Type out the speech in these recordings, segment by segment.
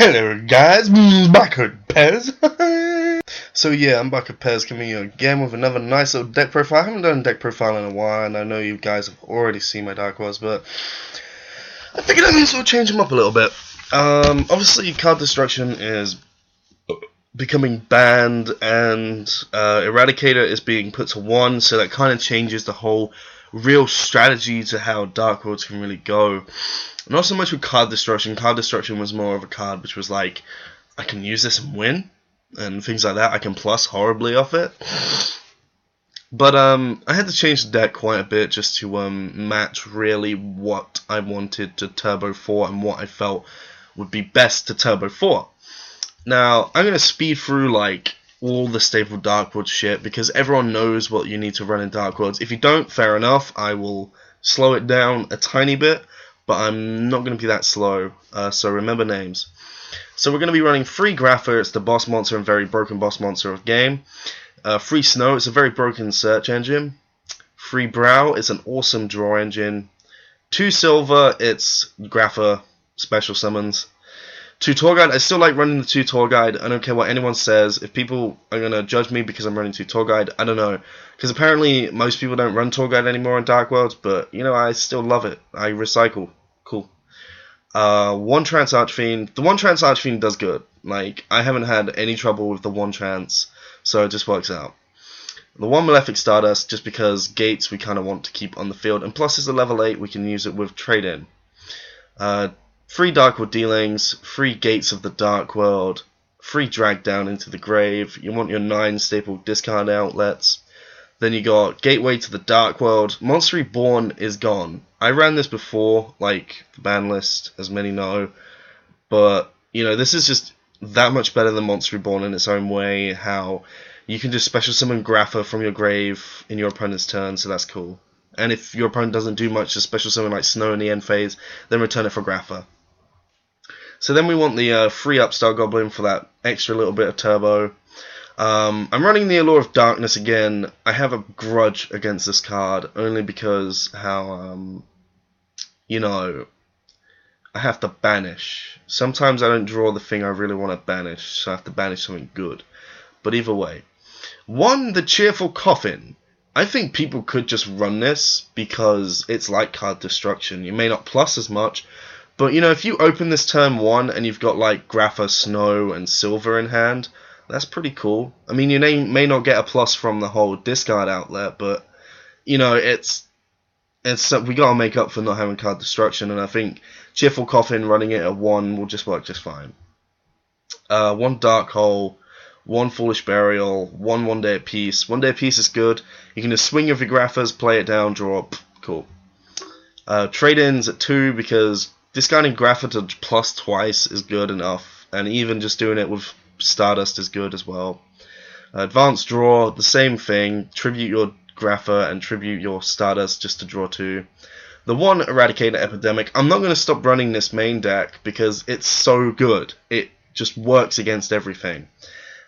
Hello guys, back at Pez. So yeah, I'm back at Pez coming here again with another nice little deck profile. I haven't done a deck profile in a while, and I know you guys have already seen my Dark Worlds, but I figured I may as well change them up a little bit. Obviously card destruction is becoming banned, and Eradicator is being put to 1, so that kind of changes the whole real strategy to how Dark Worlds can really go. Not so much with card destruction. Card destruction was more of a card which was like, I can use this and win, and things like that. I can plus horribly off it. But I had to change the deck quite a bit just to match really what I wanted to Turbo 4 and what I felt would be best to Turbo 4. Now, I'm going to speed through like all the staple Dark Worlds shit because everyone knows what you need to run in Dark Worlds. If you don't, fair enough. I will slow it down a tiny bit, but I'm not going to be that slow, so remember names. So we're going to be running Free Grapher, it's the boss monster and very broken boss monster of the game. Free Snow, it's a very broken search engine. Free Brow, it's an awesome draw engine. 2 Silver, it's Grapher special summons. 2 Tour Guide, I still like running the 2 Tour Guide. I don't care what anyone says. If people are going to judge me because I'm running 2 Tour Guide, I don't know. Because apparently most people don't run Tour Guide anymore in Dark Worlds, but, you know, I still love it. I recycle. Cool. 1 Trance Archfiend. The 1 Trance Archfiend does good. Like, I haven't had any trouble with the 1 Trance, so it just works out. The 1 Malefic Stardust, just because Gates we kind of want to keep on the field, and plus it's a level 8, we can use it with trade-in. 3 Dark World Dealings, 3 Gates of the Dark World, 3 Drag Down into the Grave. You want your 9 staple discard outlets. Then you got Gateway to the Dark World. Monster Reborn is gone. I ran this before, like the ban list, as many know. But, you know, this is just that much better than Monster Reborn in its own way. How you can just special summon Grapher from your grave in your opponent's turn, so that's cool. And if your opponent doesn't do much, just special summon like Snow in the end phase, then return it for Grapher. So then we want the free Upstart Goblin for that extra little bit of turbo. I'm running the Allure of Darkness again. I have a grudge against this card, only because how, you know, I have to banish. Sometimes I don't draw the thing I really want to banish, so I have to banish something good. But either way. 1, the Cheerful Coffin. I think people could just run this, because it's like card destruction. You may not plus as much, but, you know, if you open this turn 1 and you've got, like, Grapher, Snow, and Silver in hand, that's pretty cool. I mean, you may not get a plus from the whole discard outlet, but, you know, it's we gotta make up for not having card destruction, and I think Cheerful Coffin running it at 1 will just work just fine. 1 Dark Hole, 1 Foolish Burial, 1 Day at Peace. 1 Day at Peace is good. You can just swing your Graphers, play it down, draw up. Cool. Trade-ins at 2 because discarding Grapher to plus twice is good enough, and even just doing it with Stardust is good as well. Advanced Draw, the same thing. Tribute your Grapher and tribute your Stardust just to draw 2. The 1 Eradicator Epidemic, I'm not going to stop running this main deck because it's so good. It just works against everything.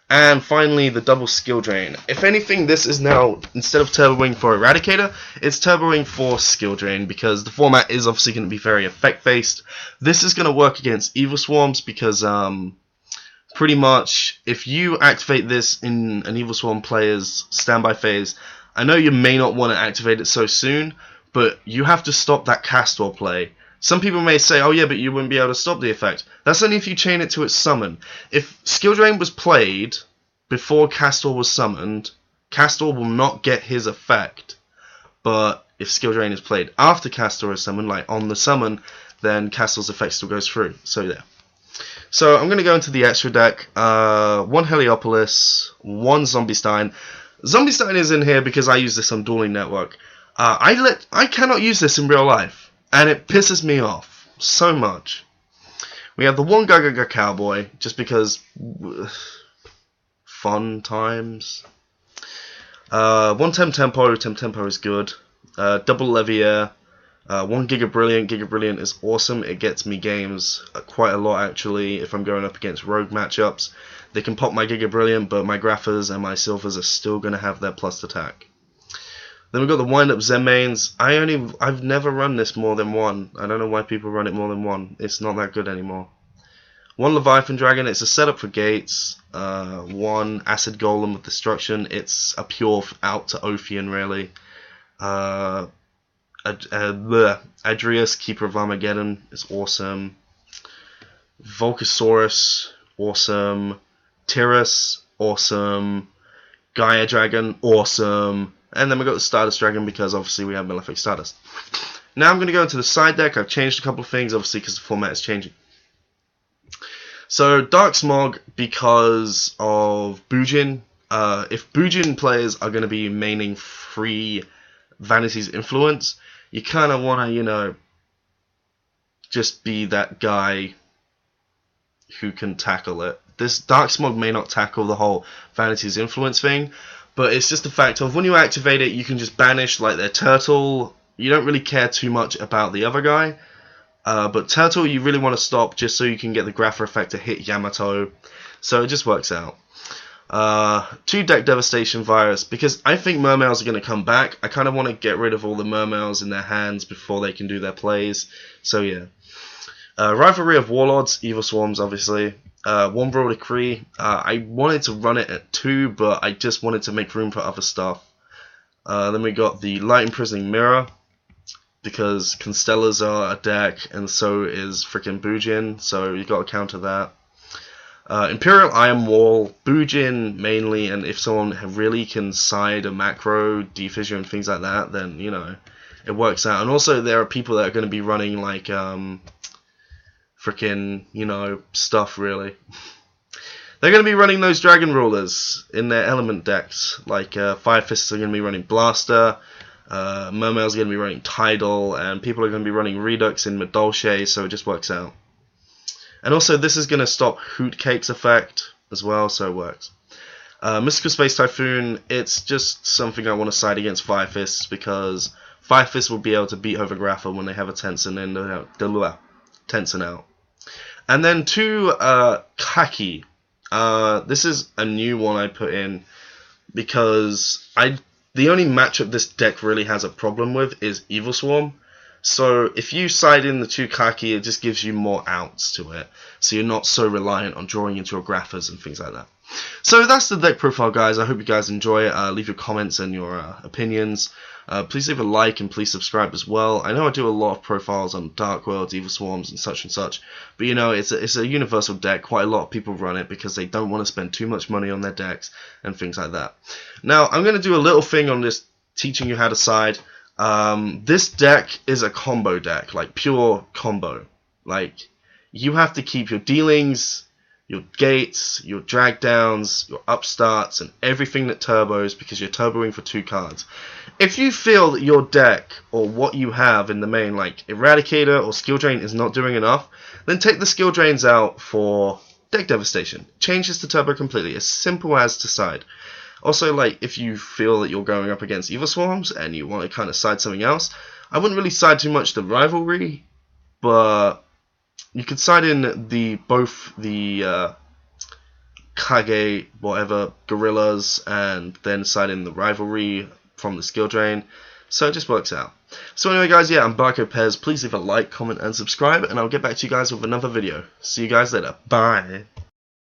And finally, the double Skill Drain. If anything, this is now, instead of turboing for Eradicator, it's turboing for Skill Drain, because the format is obviously going to be very effect-based. This is going to work against Evil Swarms, because pretty much, if you activate this in an Evil Swarm player's standby phase, I know you may not want to activate it so soon, but you have to stop that Castor play. Some people may say, oh yeah, but you wouldn't be able to stop the effect. That's only if you chain it to its summon. If Skill Drain was played before Castor was summoned, Castor will not get his effect. But if Skill Drain is played after Castor is summoned, like on the summon, then Castor's effect still goes through. So yeah. So I'm going to go into the extra deck. 1 Heliopolis, 1 Zombie Stein. Zombie Stein is in here because I use this on Dueling Network. I cannot use this in real life. And it pisses me off so much. We have the 1 Gaga Cowboy, just because fun times. 1 Tempo is good. Double Levier. 1 Giga Brilliant. Giga Brilliant is awesome. It gets me games quite a lot, actually, if I'm going up against rogue matchups. They can pop my Giga Brilliant, but my Graphers and my Silvers are still going to have their plus attack. Then we've got the Wind-Up Zen mains. I've never run this more than 1. I don't know why people run it more than 1. It's not that good anymore. 1 Leviathan Dragon, it's a setup for gates. 1 Acid Golem with Destruction, it's a pure out to Ophion really. Adrius, Keeper of Armageddon, is awesome. Volcasaurus, awesome. Tyrus, awesome. Gaia Dragon, awesome. And then we got the Stardust Dragon because obviously we have Malefic Stardust. Now I'm going to go into the side deck. I've changed a couple of things obviously because the format is changing. So Dark Smog because of Bujin. If Bujin players are going to be maining free Vanity's Influence, you kind of want to, you know, just be that guy who can tackle it. This Dark Smog may not tackle the whole Vanity's Influence thing, but it's just the fact of when you activate it, you can just banish like their turtle. You don't really care too much about the other guy. But Turtle you really want to stop just so you can get the Grapher effect to hit Yamato. So it just works out. 2 Deck Devastation Virus, because I think Mermails are going to come back. I kind of want to get rid of all the Mermails in their hands before they can do their plays. So yeah. Rivalry of Warlords, Evil Swarms obviously. 1 Brawl Decree. I wanted to run it at 2, but I just wanted to make room for other stuff. Then we got the Light Imprisoning Mirror, because Constellas are a deck, and so is freaking Bujin, so you got to counter that. Imperial Iron Wall, Bujin mainly, and if someone really can side a macro, defissure, and things like that, then, you know, it works out. And also, there are people that are going to be running, like, freaking, you know, stuff, really. They're going to be running those Dragon Rulers in their element decks, like, Fire Fists are going to be running Blaster, Mermail's going to be running Tidal, and people are going to be running Redux in Madolche, so it just works out. And also, this is going to stop Hoot Cake's effect as well, so it works. Mystical Space Typhoon, it's just something I want to side against Fire Fists, because Fire Fists will be able to beat Overgrapher when they have a Tensen in, Tensen out. And then 2 Kaki. This is a new one I put in, because the only matchup this deck really has a problem with is Evil Swarm. So if you side in the 2 Kaki, it just gives you more outs to it. So you're not so reliant on drawing into your Graphers and things like that. So that's the deck profile, guys. I hope you guys enjoy it. Leave your comments and your opinions. Please leave a like and please subscribe as well. I know I do a lot of profiles on Dark Worlds, Evil Swarms, and such. But you know, it's a universal deck. Quite a lot of people run it because they don't want to spend too much money on their decks and things like that. Now, I'm going to do a little thing on this, teaching you how to side. This deck is a combo deck, like pure combo. Like, you have to keep your dealings, your gates, your drag downs, your upstarts, and everything that turbos, because you're turboing for 2 cards. If you feel that your deck, or what you have in the main, like Eradicator or Skill Drain, is not doing enough, then take the Skill Drains out for Deck Devastation. Change this to turbo completely, as simple as to side. Also, like, if you feel that you're going up against Evil Swarms, and you want to kind of side something else, I wouldn't really side too much the Rivalry, but you could side in both the Kage, whatever, Gorillas, and then side in the Rivalry from the Skill Drain. So it just works out. So anyway, guys, yeah, I'm Barco Pez. Please leave a like, comment, and subscribe, and I'll get back to you guys with another video. See you guys later. Bye.